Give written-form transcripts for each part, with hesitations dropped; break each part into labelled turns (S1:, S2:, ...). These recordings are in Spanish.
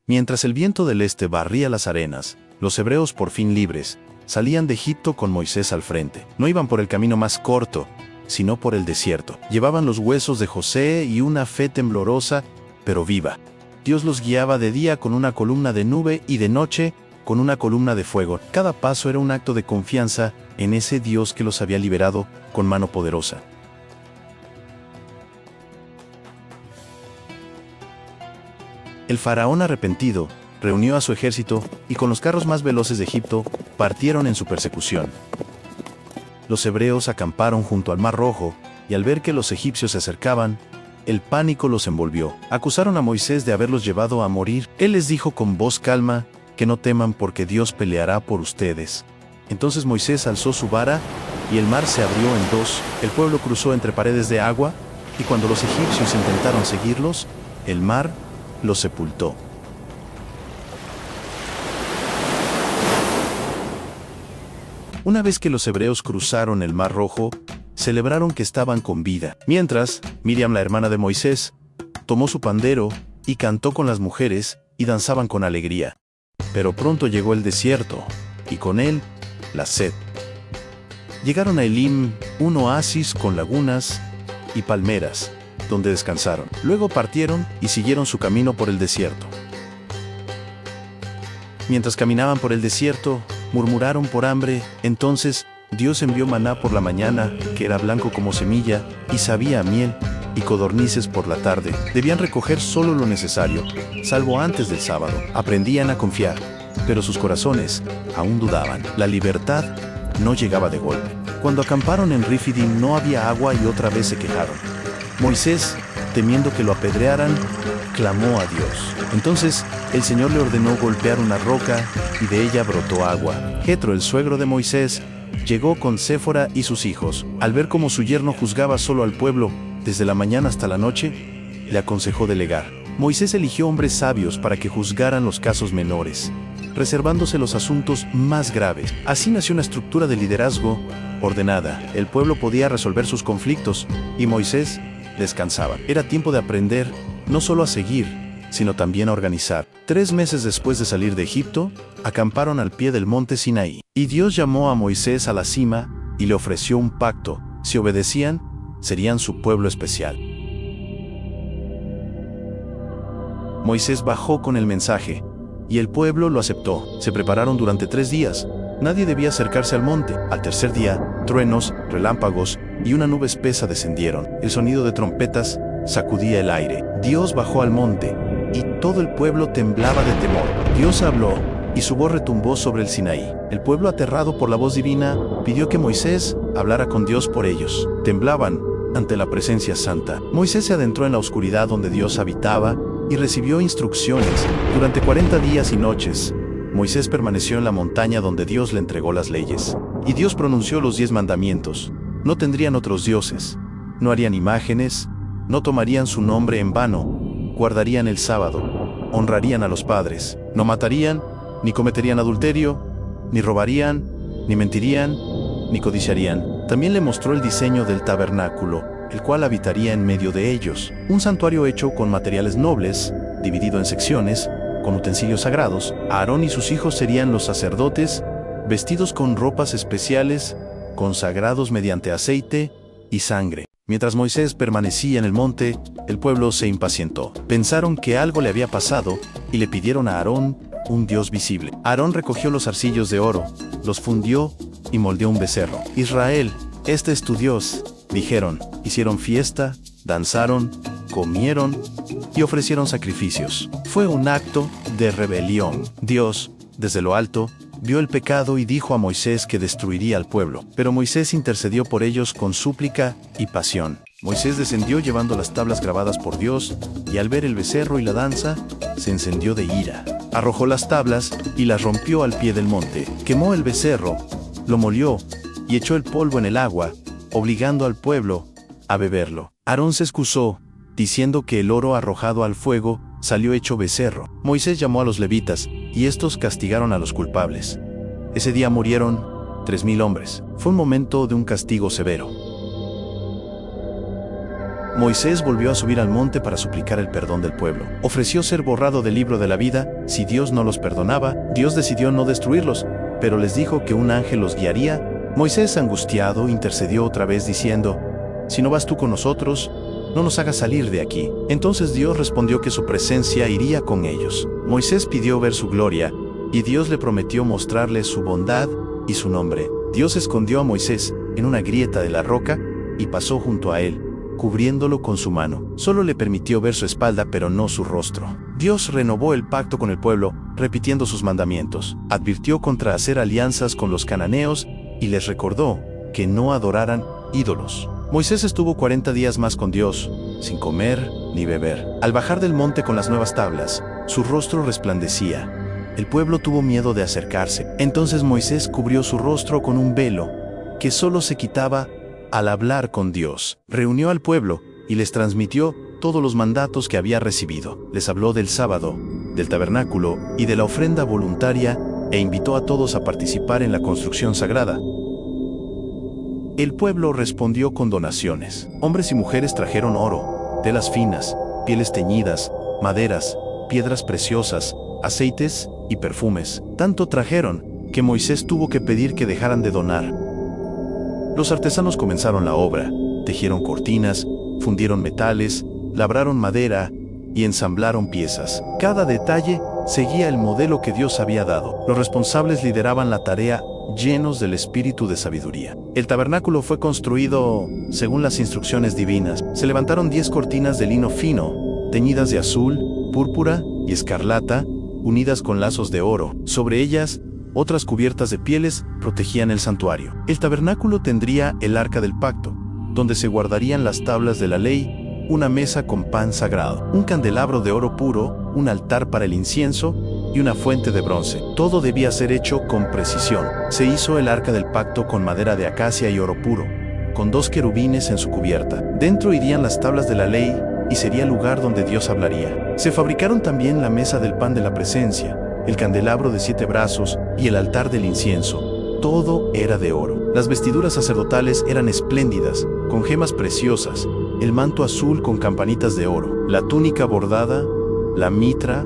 S1: Mientras el viento del este barría las arenas, los hebreos por fin libres, salían de Egipto con Moisés al frente. No iban por el camino más corto, sino por el desierto. Llevaban los huesos de José y una fe temblorosa, pero viva. Dios los guiaba de día con una columna de nube y de noche con una columna de fuego. Cada paso era un acto de confianza en ese Dios que los había liberado con mano poderosa. El faraón arrepentido reunió a su ejército y con los carros más veloces de Egipto partieron en su persecución. Los hebreos acamparon junto al Mar Rojo y al ver que los egipcios se acercaban, el pánico los envolvió. Acusaron a Moisés de haberlos llevado a morir. Él les dijo con voz calma que no teman porque Dios peleará por ustedes. Entonces Moisés alzó su vara y el mar se abrió en dos. El pueblo cruzó entre paredes de agua y cuando los egipcios intentaron seguirlos, el mar los sepultó. Una vez que los hebreos cruzaron el Mar Rojo, celebraron que estaban con vida. Mientras, Miriam, la hermana de Moisés, tomó su pandero y cantó con las mujeres y danzaban con alegría. Pero pronto llegó el desierto, y con él, la sed. Llegaron a Elim, un oasis con lagunas y palmeras, donde descansaron. Luego partieron y siguieron su camino por el desierto. Mientras caminaban por el desierto, murmuraron por hambre. Entonces Dios envió maná por la mañana, que era blanco como semilla, y sabía a miel, y codornices por la tarde. Debían recoger solo lo necesario, salvo antes del sábado. Aprendían a confiar, pero sus corazones aún dudaban. La libertad no llegaba de golpe. Cuando acamparon en Refidim no había agua y otra vez se quejaron. Moisés, temiendo que lo apedrearan, clamó a Dios. Entonces el Señor le ordenó golpear una roca y de ella brotó agua. Jetro, el suegro de Moisés, llegó con Séfora y sus hijos. Al ver cómo su yerno juzgaba solo al pueblo, desde la mañana hasta la noche, le aconsejó delegar. Moisés eligió hombres sabios para que juzgaran los casos menores, reservándose los asuntos más graves. Así nació una estructura de liderazgo ordenada. El pueblo podía resolver sus conflictos y Moisés descansaba. Era tiempo de aprender no solo a seguir, sino también a organizar. 3 meses después de salir de Egipto, acamparon al pie del monte Sinaí. Y Dios llamó a Moisés a la cima y le ofreció un pacto. Si obedecían, serían su pueblo especial. Moisés bajó con el mensaje, y el pueblo lo aceptó. Se prepararon durante 3 días. Nadie debía acercarse al monte. Al tercer día, truenos, relámpagos y una nube espesa descendieron. El sonido de trompetas sacudía el aire. Dios bajó al monte, y todo el pueblo temblaba de temor. Dios habló, y su voz retumbó sobre el Sinaí. El pueblo, aterrado por la voz divina, pidió que Moisés hablara con Dios por ellos. Temblaban ante la presencia santa. Moisés se adentró en la oscuridad donde Dios habitaba y recibió instrucciones. Durante 40 días y noches, Moisés permaneció en la montaña donde Dios le entregó las leyes. Y Dios pronunció los 10 mandamientos. No tendrían otros dioses, no harían imágenes, no tomarían su nombre en vano, guardarían el sábado, honrarían a los padres, no matarían, ni cometerían adulterio, ni robarían, ni mentirían, ni codiciarían. También le mostró el diseño del tabernáculo, el cual habitaría en medio de ellos. Un santuario hecho con materiales nobles, dividido en secciones, con utensilios sagrados. Aarón y sus hijos serían los sacerdotes, vestidos con ropas especiales, consagrados mediante aceite y sangre. Mientras Moisés permanecía en el monte, el pueblo se impacientó. Pensaron que algo le había pasado y le pidieron a Aarón un dios visible. Aarón recogió los arcillos de oro, los fundió y moldeó un becerro. Israel, este es tu Dios, dijeron. Hicieron fiesta, danzaron, comieron y ofrecieron sacrificios. Fue un acto de rebelión. Dios, desde lo alto, vio el pecado y dijo a Moisés que destruiría al pueblo. Pero Moisés intercedió por ellos con súplica y pasión. Moisés descendió llevando las tablas grabadas por Dios, y al ver el becerro y la danza, se encendió de ira. Arrojó las tablas y las rompió al pie del monte. Quemó el becerro, lo molió y echó el polvo en el agua, obligando al pueblo a beberlo. Aarón se excusó, diciendo que el oro arrojado al fuego salió hecho becerro. Moisés llamó a los levitas, y estos castigaron a los culpables. Ese día murieron 3,000 hombres. Fue un momento de un castigo severo. Moisés volvió a subir al monte para suplicar el perdón del pueblo. Ofreció ser borrado del libro de la vida si Dios no los perdonaba. Dios decidió no destruirlos, pero les dijo que un ángel los guiaría. Moisés, angustiado, intercedió otra vez diciendo: «Si no vas tú con nosotros, no nos hagas salir de aquí». Entonces Dios respondió que su presencia iría con ellos. Moisés pidió ver su gloria, y Dios le prometió mostrarle su bondad y su nombre. Dios escondió a Moisés en una grieta de la roca y pasó junto a él, cubriéndolo con su mano. Solo le permitió ver su espalda, pero no su rostro. Dios renovó el pacto con el pueblo, repitiendo sus mandamientos. Advirtió contra hacer alianzas con los cananeos y les recordó que no adoraran ídolos. Moisés estuvo 40 días más con Dios, sin comer ni beber. Al bajar del monte con las nuevas tablas, su rostro resplandecía. El pueblo tuvo miedo de acercarse. Entonces Moisés cubrió su rostro con un velo, que solo se quitaba al hablar con Dios. Reunió al pueblo y les transmitió todos los mandatos que había recibido. Les habló del sábado, del tabernáculo y de la ofrenda voluntaria, e invitó a todos a participar en la construcción sagrada. El pueblo respondió con donaciones. Hombres y mujeres trajeron oro, telas finas, pieles teñidas, maderas, piedras preciosas, aceites y perfumes. Tanto trajeron que Moisés tuvo que pedir que dejaran de donar. Los artesanos comenzaron la obra, tejieron cortinas, fundieron metales, labraron madera y ensamblaron piezas. Cada detalle seguía el modelo que Dios había dado. Los responsables lideraban la tarea llenos del espíritu de sabiduría. El tabernáculo fue construido según las instrucciones divinas. Se levantaron 10 cortinas de lino fino, teñidas de azul, púrpura y escarlata, unidas con lazos de oro. Sobre ellas, otras cubiertas de pieles protegían el santuario. El tabernáculo tendría el arca del pacto, donde se guardarían las tablas de la ley, una mesa con pan sagrado, un candelabro de oro puro, un altar para el incienso y una fuente de bronce. Todo debía ser hecho con precisión. Se hizo el arca del pacto con madera de acacia y oro puro, con 2 querubines en su cubierta. Dentro irían las tablas de la ley y sería el lugar donde Dios hablaría. Se fabricaron también la mesa del pan de la presencia, el candelabro de 7 brazos y el altar del incienso. Todo era de oro. Las vestiduras sacerdotales eran espléndidas, con gemas preciosas, el manto azul con campanitas de oro, la túnica bordada, la mitra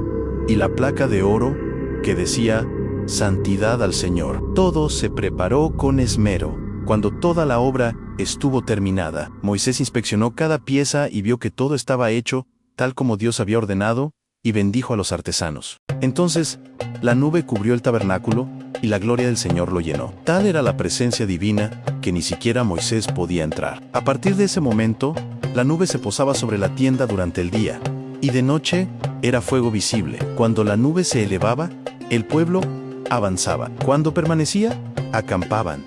S1: y la placa de oro que decía «Santidad al Señor». Todo se preparó con esmero. Cuando toda la obra estuvo terminada, Moisés inspeccionó cada pieza y vio que todo estaba hecho tal como Dios había ordenado, y bendijo a los artesanos. Entonces, la nube cubrió el tabernáculo, y la gloria del Señor lo llenó. Tal era la presencia divina, que ni siquiera Moisés podía entrar. A partir de ese momento, la nube se posaba sobre la tienda durante el día, y de noche era fuego visible. Cuando la nube se elevaba, el pueblo avanzaba. Cuando permanecía, acampaban.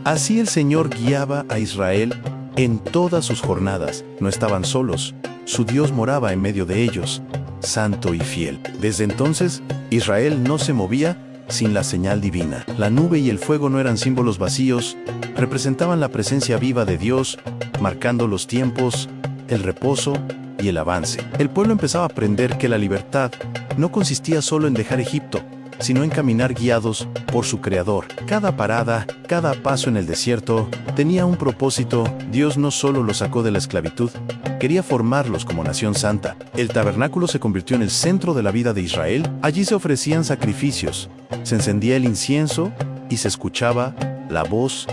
S1: Así el Señor guiaba a Israel en todas sus jornadas. No estaban solos. Su Dios moraba en medio de ellos, santo y fiel. Desde entonces, Israel no se movía sin la señal divina. La nube y el fuego no eran símbolos vacíos, representaban la presencia viva de Dios, marcando los tiempos, el reposo y el avance. El pueblo empezaba a aprender que la libertad no consistía solo en dejar Egipto, sino en caminar guiados por su Creador. Cada parada, cada paso en el desierto, tenía un propósito. Dios no solo los sacó de la esclavitud, quería formarlos como nación santa. El tabernáculo se convirtió en el centro de la vida de Israel. Allí se ofrecían sacrificios, se encendía el incienso y se escuchaba la voz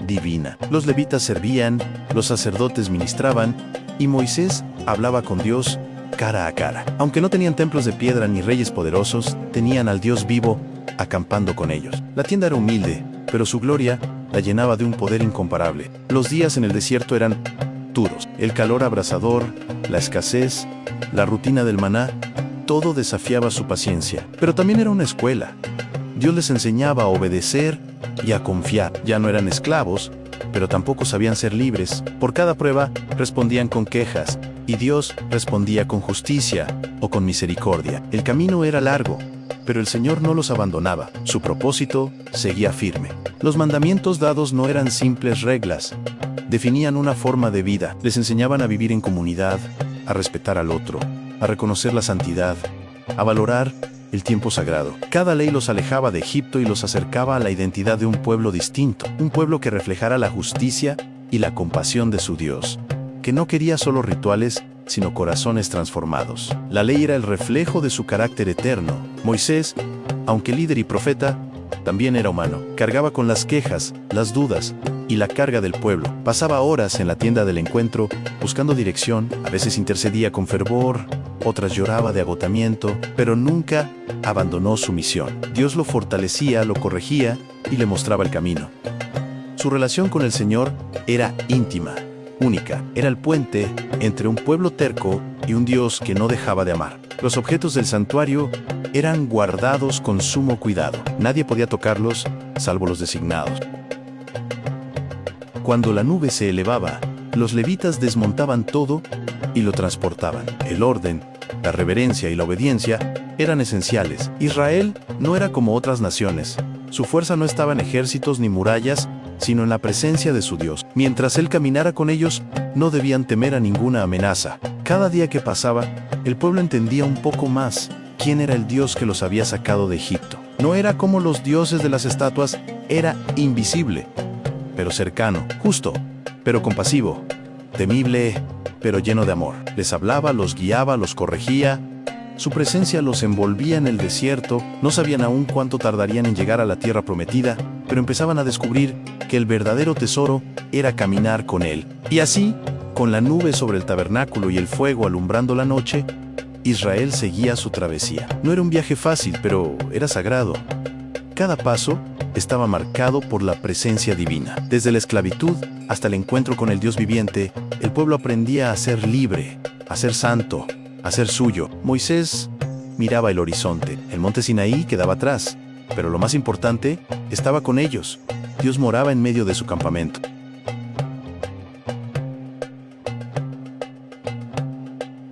S1: divina. Los levitas servían, los sacerdotes ministraban y Moisés hablaba con Dios cara a cara. Aunque no tenían templos de piedra ni reyes poderosos, tenían al Dios vivo acampando con ellos. La tienda era humilde, pero su gloria la llenaba de un poder incomparable. Los días en el desierto eran duros. El calor abrasador, la escasez, la rutina del maná, todo desafiaba su paciencia. Pero también era una escuela. Dios les enseñaba a obedecer y a confiar. Ya no eran esclavos, pero tampoco sabían ser libres. Por cada prueba, respondían con quejas, y Dios respondía con justicia o con misericordia. El camino era largo, pero el Señor no los abandonaba. Su propósito seguía firme. Los mandamientos dados no eran simples reglas, definían una forma de vida. Les enseñaban a vivir en comunidad, a respetar al otro, a reconocer la santidad, a valorar el tiempo sagrado. Cada ley los alejaba de Egipto y los acercaba a la identidad de un pueblo distinto, un pueblo que reflejara la justicia y la compasión de su Dios. que no quería solo rituales, sino corazones transformados. La ley era el reflejo de su carácter eterno. Moisés, aunque líder y profeta, también era humano. Cargaba con las quejas, las dudas y la carga del pueblo. Pasaba horas en la tienda del encuentro, buscando dirección. A veces intercedía con fervor, otras lloraba de agotamiento, pero nunca abandonó su misión. Dios lo fortalecía, lo corregía y le mostraba el camino. Su relación con el Señor era íntima, única. Era el puente entre un pueblo terco y un Dios que no dejaba de amar. Los objetos del santuario eran guardados con sumo cuidado. Nadie podía tocarlos, salvo los designados. Cuando la nube se elevaba, los levitas desmontaban todo y lo transportaban. El orden, la reverencia y la obediencia eran esenciales. Israel no era como otras naciones. Su fuerza no estaba en ejércitos ni murallas, sino en la presencia de su Dios. Mientras él caminara con ellos, no debían temer a ninguna amenaza. Cada día que pasaba, el pueblo entendía un poco más quién era el Dios que los había sacado de Egipto. No era como los dioses de las estatuas, era invisible, pero cercano, justo, pero compasivo, temible, pero lleno de amor. Les hablaba, los guiaba, los corregía. Su presencia los envolvía en el desierto. No sabían aún cuánto tardarían en llegar a la tierra prometida, pero empezaban a descubrir que el verdadero tesoro era caminar con él. Y así, con la nube sobre el tabernáculo y el fuego alumbrando la noche, Israel seguía su travesía. No era un viaje fácil, pero era sagrado. Cada paso estaba marcado por la presencia divina. Desde la esclavitud hasta el encuentro con el Dios viviente, el pueblo aprendía a ser libre, a ser santo, a ser suyo. Moisés miraba el horizonte. El monte Sinaí quedaba atrás, pero lo más importante, estaba con ellos. Dios moraba en medio de su campamento.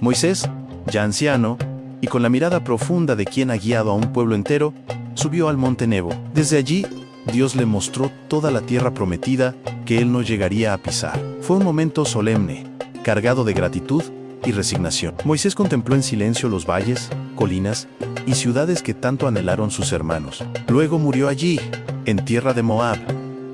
S1: Moisés, ya anciano, y con la mirada profunda de quien ha guiado a un pueblo entero, subió al monte Nebo. Desde allí, Dios le mostró toda la tierra prometida que él no llegaría a pisar. Fue un momento solemne, cargado de gratitud y resignación. Moisés contempló en silencio los valles, colinas y ciudades que tanto anhelaron sus hermanos. Luego murió allí, en tierra de Moab,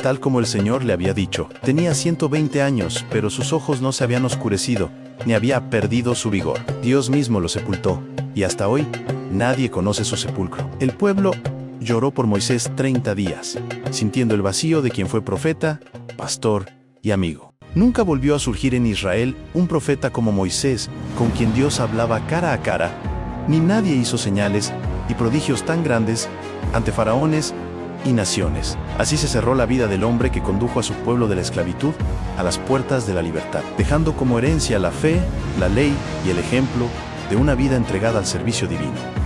S1: tal como el Señor le había dicho. Tenía 120 años, pero sus ojos no se habían oscurecido, ni había perdido su vigor. Dios mismo lo sepultó, y hasta hoy, nadie conoce su sepulcro. El pueblo lloró por Moisés 30 días, sintiendo el vacío de quien fue profeta, pastor y amigo. Nunca volvió a surgir en Israel un profeta como Moisés, con quien Dios hablaba cara a cara, ni nadie hizo señales y prodigios tan grandes ante faraones y naciones. Así se cerró la vida del hombre que condujo a su pueblo de la esclavitud a las puertas de la libertad, dejando como herencia la fe, la ley y el ejemplo de una vida entregada al servicio divino.